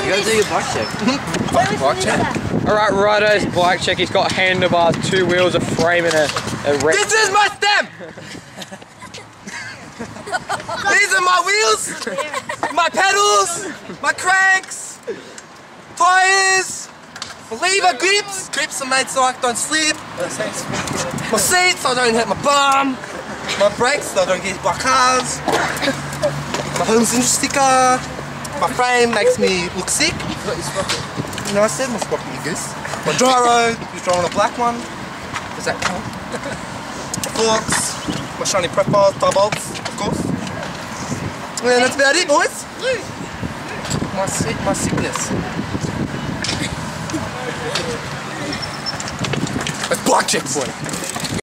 You gotta do your bike check. Bike check? Alright, Righto's bike check. He's got handlebars, 2 wheels, a frame, and a wreck. This is my stem! These are my wheels, my pedals, my cranks, tires, my lever grips. Grips are made so I don't slip. My seats so I don't hit my bum. My brakes so I don't get hit by cars. My home center sticker. My frame makes me look sick. You know, I said my sprocket, you goose. My gyro, who's drawing a black one. Does that count? My forks, my shiny prep bars, tie bolts, of course. And that's about it, boys. My sickness. Let's block check, boy.